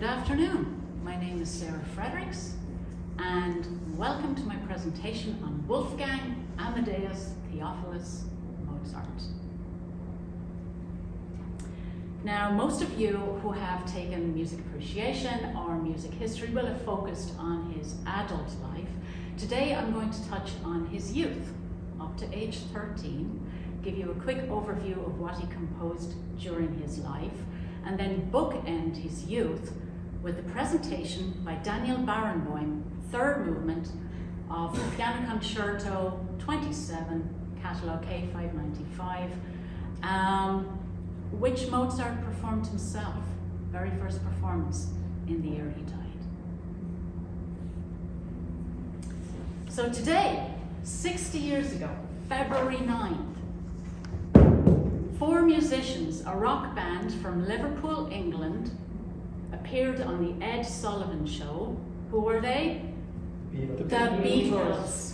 Good afternoon. My name is Sarah Fredericks, and welcome to my presentation on Wolfgang Amadeus Theophilus Mozart. Now, most of you who have taken music appreciation or music history will have focused on his adult life. Today I'm going to touch on his youth, up to age 13, give you a quick overview of what he composed during his life, and then bookend his youth with the presentation by Daniel Barenboim, third movement of the Piano Concerto 27, Catalog K595, which Mozart performed himself, very first performance in the year he died. So today, 60 years ago, February 9th, four musicians, a rock band from Liverpool, England, appeared on the Ed Sullivan Show. Who were they? The Beatles.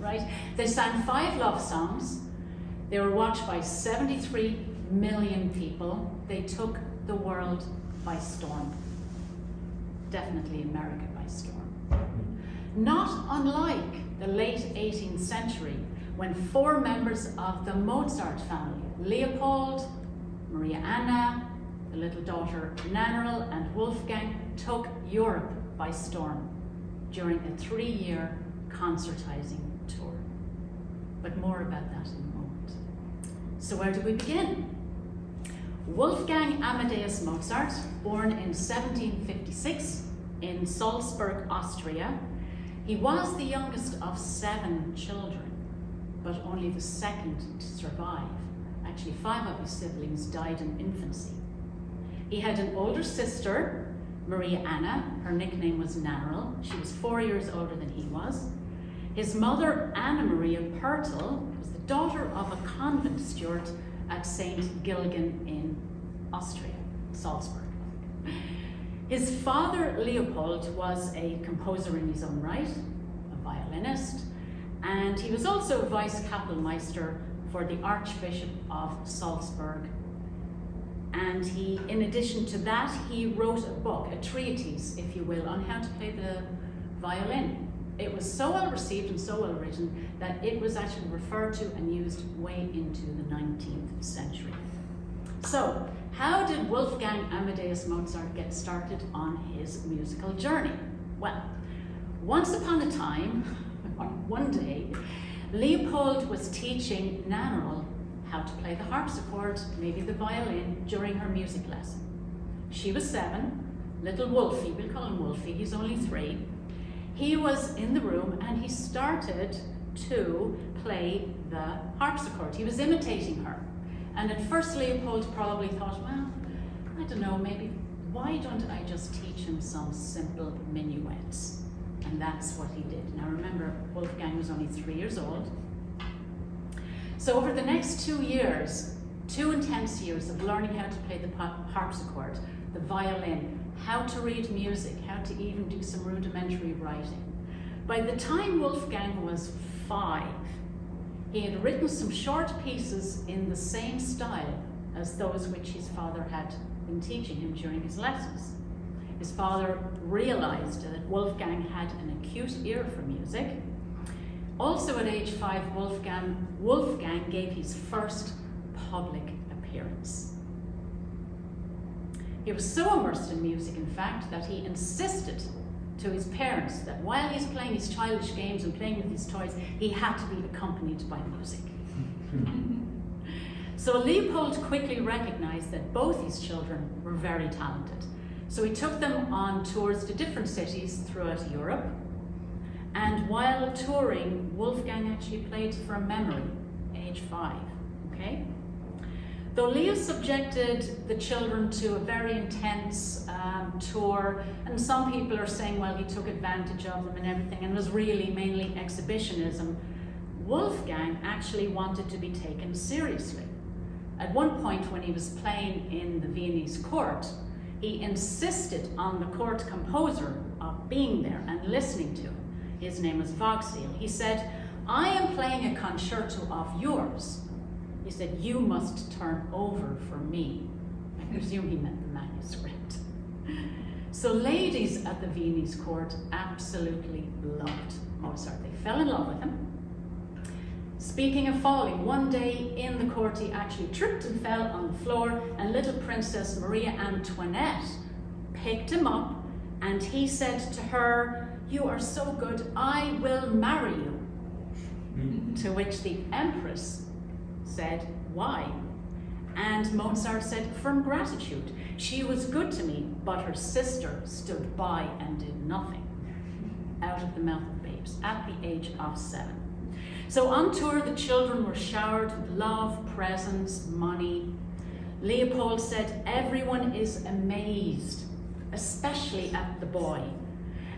Right? They sang 5 love songs. They were watched by 73 million people. They took the world by storm. Definitely America by storm. Not unlike the late 18th century, when 4 members of the Mozart family, Leopold, Maria Anna, the little daughter Nannerl, and Wolfgang, took Europe by storm during a 3-year concertizing tour. But more about that in a moment. So where do we begin? Wolfgang Amadeus Mozart, born in 1756 in Salzburg, Austria. He was the youngest of 7 children, but only the second to survive. Actually, 5 of his siblings died in infancy. He had an older sister, Maria Anna. Her nickname was Nannerl. She was 4 years older than he was. His mother, Anna Maria Pertl, was the daughter of a convent steward at St. Gilgen in Austria, Salzburg. His father, Leopold, was a composer in his own right, a violinist, and he was also vice kapellmeister for the Archbishop of Salzburg. And he, in addition to that, he wrote a book, a treatise, if you will, on how to play the violin. It was so well received and so well written that it was actually referred to and used way into the 19th century. So, how did Wolfgang Amadeus Mozart get started on his musical journey? Well, once upon a time, one day, Leopold was teaching Nannerl how to play the harpsichord, maybe the violin, during her music lesson. She was 7, little Wolfie, we'll call him Wolfie, he's only 3. He was in the room and he started to play the harpsichord. He was imitating her. And at first Leopold probably thought, well, I don't know, maybe why don't I just teach him some simple minuets? And that's what he did. Now remember, Wolfgang was only 3 years old. So over the next 2 years, 2 intense years of learning how to play the harpsichord, the violin, how to read music, how to even do some rudimentary writing. By the time Wolfgang was 5, he had written some short pieces in the same style as those which his father had been teaching him during his lessons. His father realized that Wolfgang had an acute ear for music. Also at age 5, Wolfgang gave his first public appearance. He was so immersed in music, in fact, that he insisted to his parents that while he's playing his childish games and playing with his toys, he had to be accompanied by music. So Leopold quickly recognized that both his children were very talented. So he took them on tours to different cities throughout Europe. And while touring, Wolfgang actually played from memory, age 5, okay? Though Leo subjected the children to a very intense tour, and some people are saying, well, he took advantage of them and everything, and was really mainly exhibitionism, Wolfgang actually wanted to be taken seriously. At one point when he was playing in the Viennese court, he insisted on the court composer being there and listening to him. His name was Vogtsiel. He said, I am playing a concerto of yours. He said, you must turn over for me. I presume he meant the manuscript. So ladies at the Viennese court absolutely loved Mozart. They fell in love with him. Speaking of falling, one day in the court he actually tripped and fell on the floor, and little Princess Maria Antoinette picked him up, and he said to her, "You are so good, I will marry you." To which the Empress said, "Why?" And Mozart said, "From gratitude. She was good to me, but her sister stood by and did nothing." Out of the mouth of babes at the age of 7. So on tour, the children were showered with love, presents, money. Leopold said, "Everyone is amazed, especially at the boy.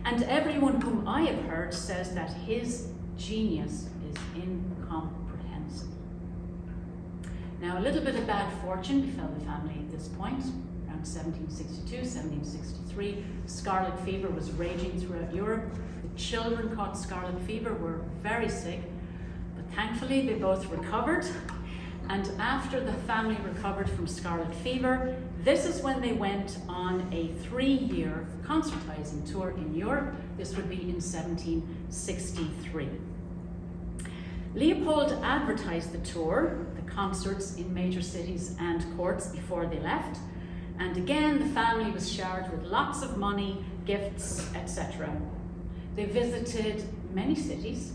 And everyone whom I have heard says that his genius is incomprehensible." Now, a little bit of bad fortune befell the family at this point. Around 1762, 1763, scarlet fever was raging throughout Europe. The children caught scarlet fever, were very sick, but thankfully they both recovered. And after the family recovered from scarlet fever, this is when they went on a 3-year concertizing tour in Europe. This would be in 1763. Leopold advertised the tour, the concerts in major cities and courts before they left. And again, the family was showered with lots of money, gifts, etc. They visited many cities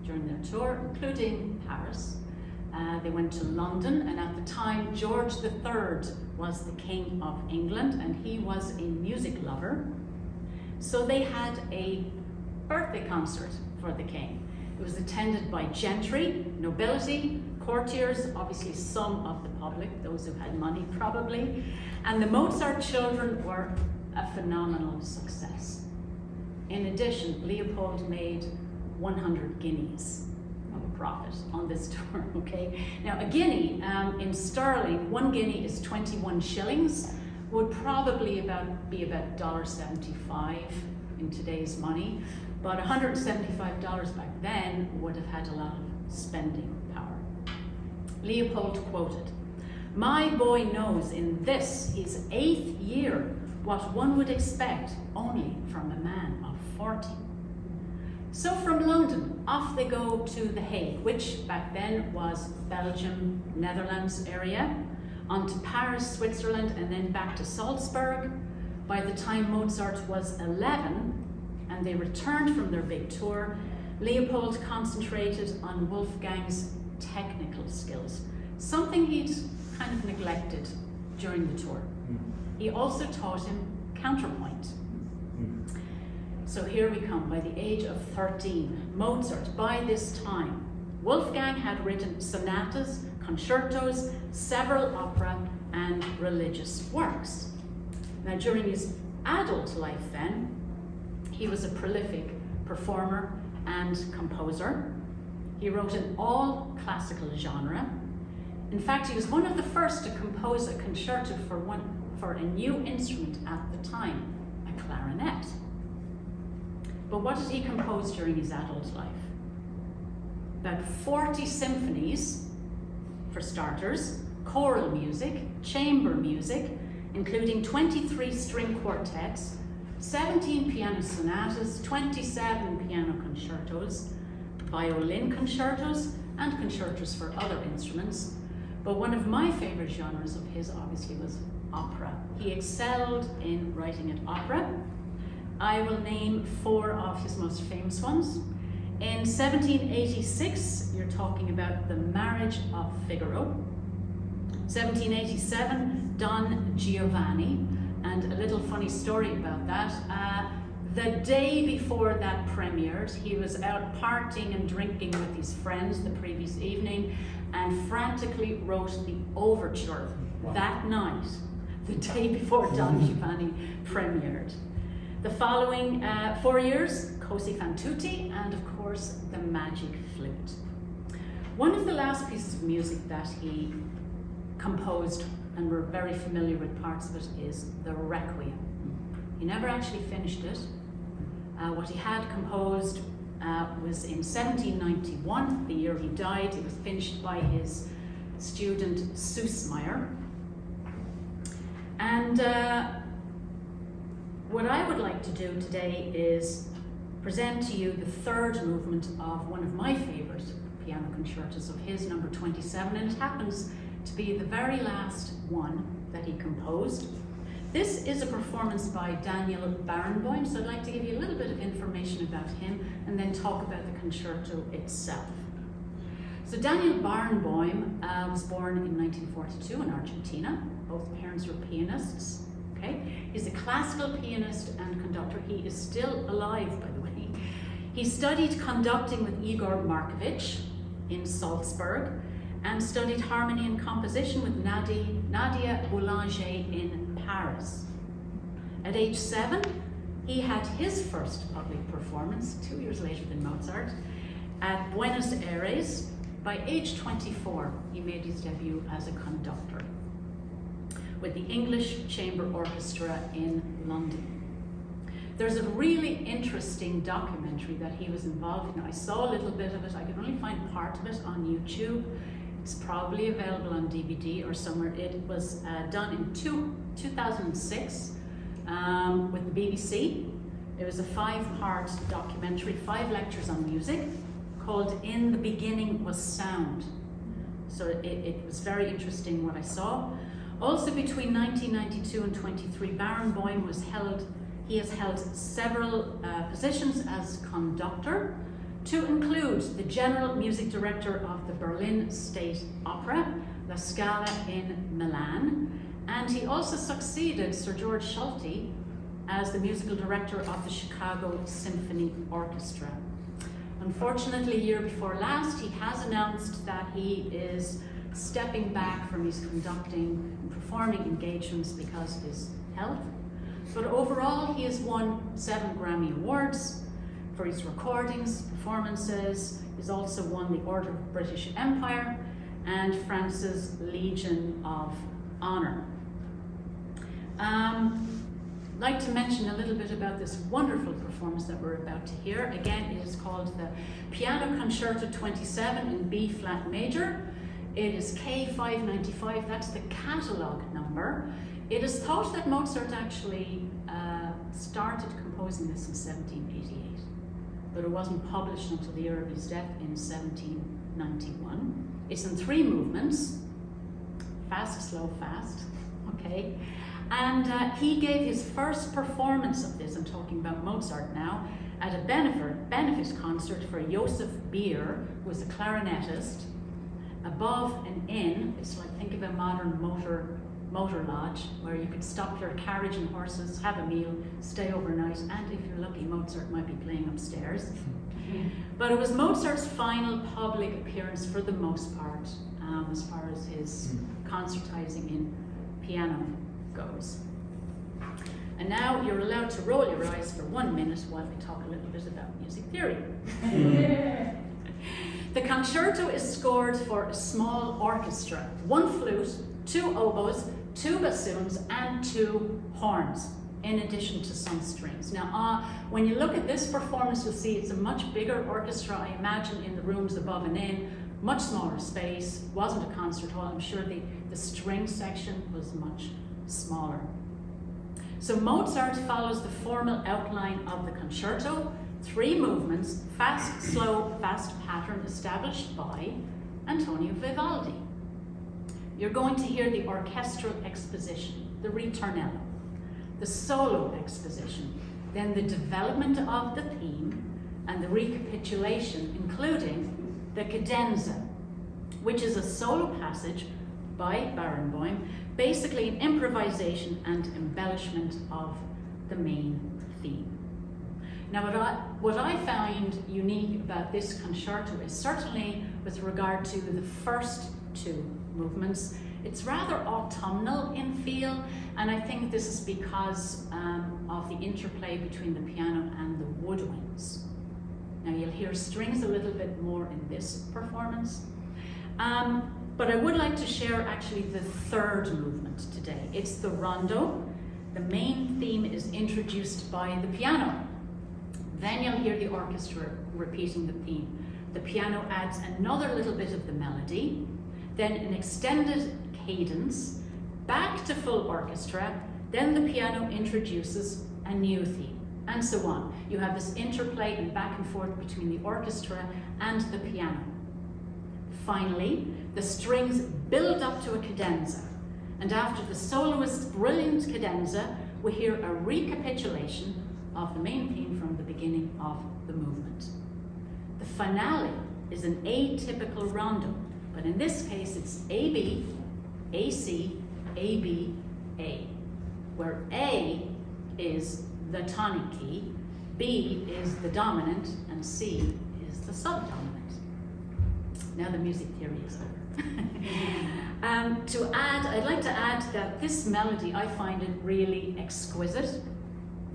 during their tour, including Paris. They went to London, and at the time, George III was the King of England, and he was a music lover. So they had a birthday concert for the king. It was attended by gentry, nobility, courtiers, obviously some of the public, those who had money probably, and the Mozart children were a phenomenal success. In addition, Leopold made 100 guineas of a profit on this tour, okay? Now a guinea, in sterling, 1 guinea is 21 shillings, would probably be about $1.75 in today's money, but $175 back then would have had a lot of spending power. Leopold quoted, "My boy knows in this his 8th year what one would expect only from a man of 40. So from London, off they go to The Hague, which back then was Belgium, Netherlands area, on to Paris, Switzerland, and then back to Salzburg. By the time Mozart was 11, and they returned from their big tour, Leopold concentrated on Wolfgang's technical skills, something he'd kind of neglected during the tour. He also taught him counterpoint. So here we come, by the age of 13, Mozart, by this time, Wolfgang had written sonatas, concertos, several opera and religious works. Now during his adult life then, he was a prolific performer and composer. He wrote in all classical genre. In fact, he was one of the first to compose a concerto for a new instrument at the time, a clarinet. But what did he compose during his adult life? About 40 symphonies, for starters, choral music, chamber music, including 23 string quartets, 17 piano sonatas, 27 piano concertos, violin concertos, and concertos for other instruments. But one of my favorite genres of his obviously was opera. He excelled in writing an opera. I will name 4 of his most famous ones. In 1786, you're talking about The Marriage of Figaro. 1787, Don Giovanni. And a little funny story about that. The day before that premiered, he was out partying and drinking with his friends the previous evening and frantically wrote the overture that night, the day before Don Giovanni premiered. The following 4 years, Così fan tutti, and of course, the Magic Flute. One of the last pieces of music that he composed, and we're very familiar with parts of it, is the Requiem. He never actually finished it. What he had composed was in 1791, the year he died. It was finished by his student Süssmayr. And what I would like to do today is present to you the third movement of one of my favorite piano concertos of his, number 27, and it happens to be the very last one that he composed. This is a performance by Daniel Barenboim, so I'd like to give you a little bit of information about him and then talk about the concerto itself. So Daniel Barenboim was born in 1942 in Argentina. Both parents were pianists. Okay, he's a classical pianist and conductor. He is still alive, by the way. He studied conducting with Igor Markovich in Salzburg and studied harmony and composition with Nadia Boulanger in Paris. At age 7, he had his first public performance, 2 years later than Mozart, at Buenos Aires. By age 24, he made his debut as a conductor with the English Chamber Orchestra in London. There's a really interesting documentary that he was involved in. I saw a little bit of it. I could only find part of it on YouTube. It's probably available on DVD or somewhere. It was done in 2006 with the BBC. It was a 5-part documentary, 5 lectures on music, called In the Beginning Was Sound. So it was very interesting what I saw. Also between 1992 and 23, Barenboim he has held several positions as conductor, to include the general music director of the Berlin State Opera, La Scala in Milan, and he also succeeded Sir George Solti as the musical director of the Chicago Symphony Orchestra. Unfortunately, a year before last, he has announced that he is stepping back from his conducting and performing engagements because of his health. But overall, he has won 7 Grammy Awards for his recordings, performances. He's also won the Order of British Empire and France's Legion of Honor. I'd like to mention a little bit about this wonderful performance that we're about to hear. Again, it is called the Piano Concerto 27 in B flat major. It is K595, that's the catalogue number. It is thought that Mozart actually started composing this in 1788, but it wasn't published until the year of his death in 1791. It's in 3 movements, fast, slow, fast, okay? And he gave his first performance of this, I'm talking about Mozart now, at a benefit concert for Joseph Beer, who was a clarinetist, above an inn. It's like, think of a modern motor lodge where you could stop your carriage and horses, have a meal, stay overnight, and if you're lucky, Mozart might be playing upstairs. But it was Mozart's final public appearance for the most part, as far as his concertizing in piano goes. And now you're allowed to roll your eyes for 1 minute while we talk a little bit about music theory. The concerto is scored for a small orchestra, 1 flute, 2 oboes, 2 bassoons, and 2 horns, in addition to some strings. Now, when you look at this performance, you'll see it's a much bigger orchestra, I imagine, in the rooms above and in, much smaller space, wasn't a concert hall. I'm sure the string section was much smaller. So Mozart follows the formal outline of the concerto, 3 movements, fast, slow, fast pattern established by Antonio Vivaldi. You're going to hear the orchestral exposition, the ritornello, the solo exposition, then the development of the theme, and the recapitulation, including the cadenza, which is a solo passage by Barenboim, basically an improvisation and embellishment of the main theme. Now, what I find unique about this concerto is certainly with regard to the first 2 movements, it's rather autumnal in feel, and I think this is because of the interplay between the piano and the woodwinds. Now, you'll hear strings a little bit more in this performance, but I would like to share actually the 3rd movement today. It's the rondo. The main theme is introduced by the piano. Then you'll hear the orchestra repeating the theme. The piano adds another little bit of the melody, then an extended cadence, back to full orchestra, then the piano introduces a new theme, and so on. You have this interplay and back and forth between the orchestra and the piano. Finally, the strings build up to a cadenza, and after the soloist's brilliant cadenza, we hear a recapitulation of the main theme from the beginning of the movement. The finale is an atypical rondo, but in this case it's A-B, A-C, A-B, A, where A is the tonic key, B is the dominant, and C is the subdominant. Now the music theory is over. I'd like to add that this melody, I find it really exquisite.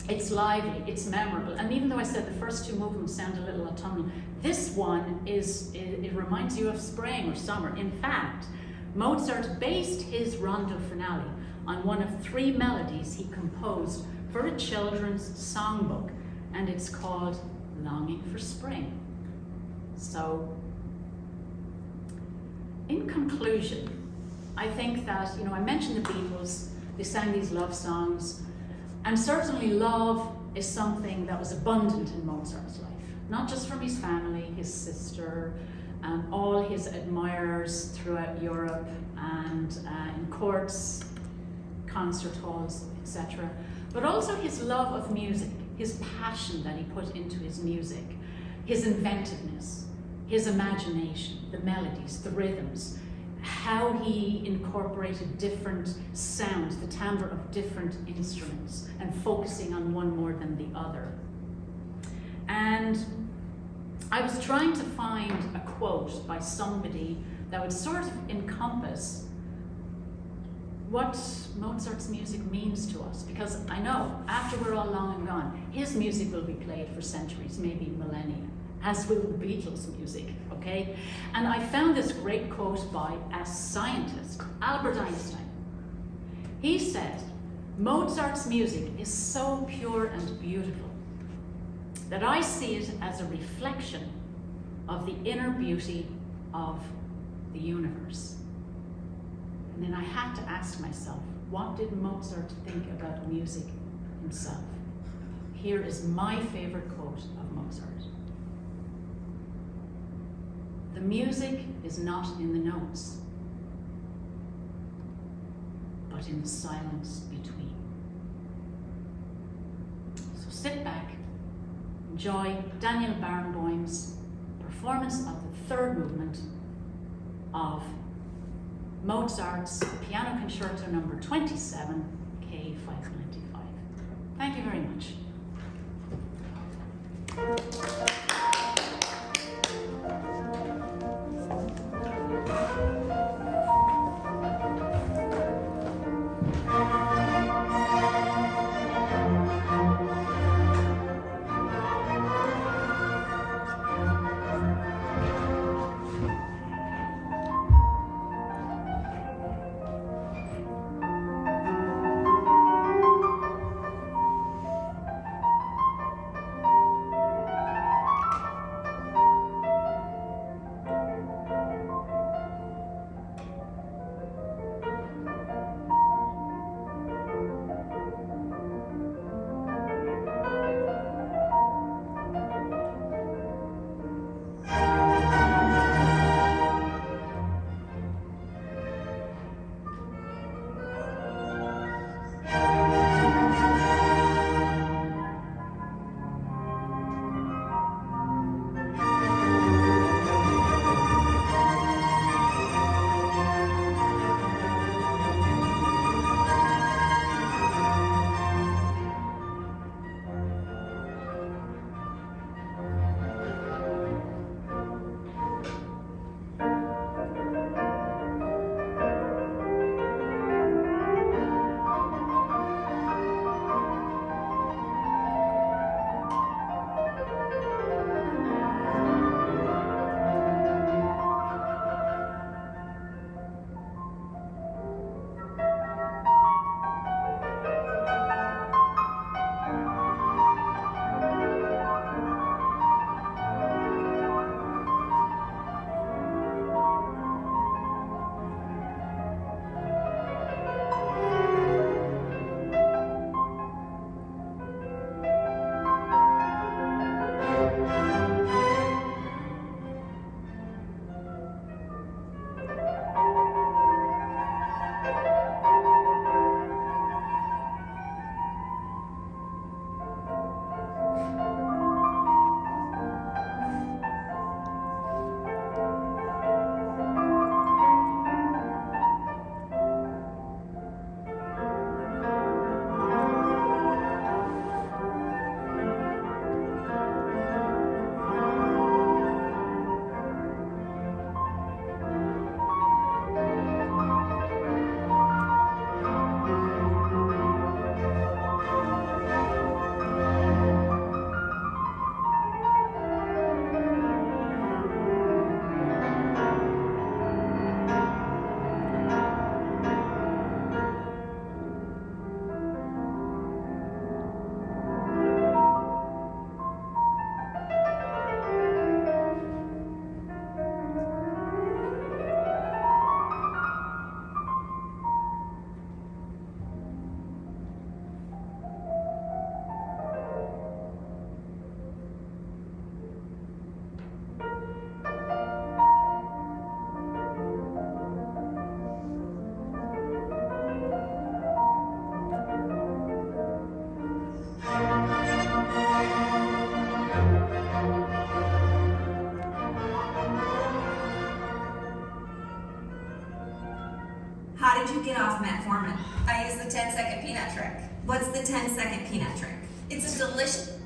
It's lively, it's memorable, and even though I said the first two movements sound a little autumnal, this one it reminds you of spring or summer. In fact, Mozart based his rondo finale on one of 3 melodies he composed for a children's songbook, and it's called Longing for Spring. So, in conclusion, I think that, I mentioned the Beatles, they sang these love songs, and certainly love is something that was abundant in Mozart's life, not just from his family, his sister, and all his admirers throughout Europe and in courts, concert halls, etc., but also his love of music, his passion that he put into his music, his inventiveness, his imagination, the melodies, the rhythms, how he incorporated different sounds, the timbre of different instruments, and focusing on one more than the other. And I was trying to find a quote by somebody that would sort of encompass what Mozart's music means to us, because I know after we're all long and gone, his music will be played for centuries, maybe millennia, as will the Beatles' music, okay? And I found this great quote by a scientist, Albert Einstein. He said, Mozart's music is so pure and beautiful that I see it as a reflection of the inner beauty of the universe. And then I had to ask myself, what did Mozart think about music himself? Here is my favorite quote of Mozart. The music is not in the notes, but in the silence between. So sit back, enjoy Daniel Barenboim's performance of the 3rd movement of Mozart's Piano Concerto number 27, K595. Thank you very much. the 10-second peanut trick. It's a delicious.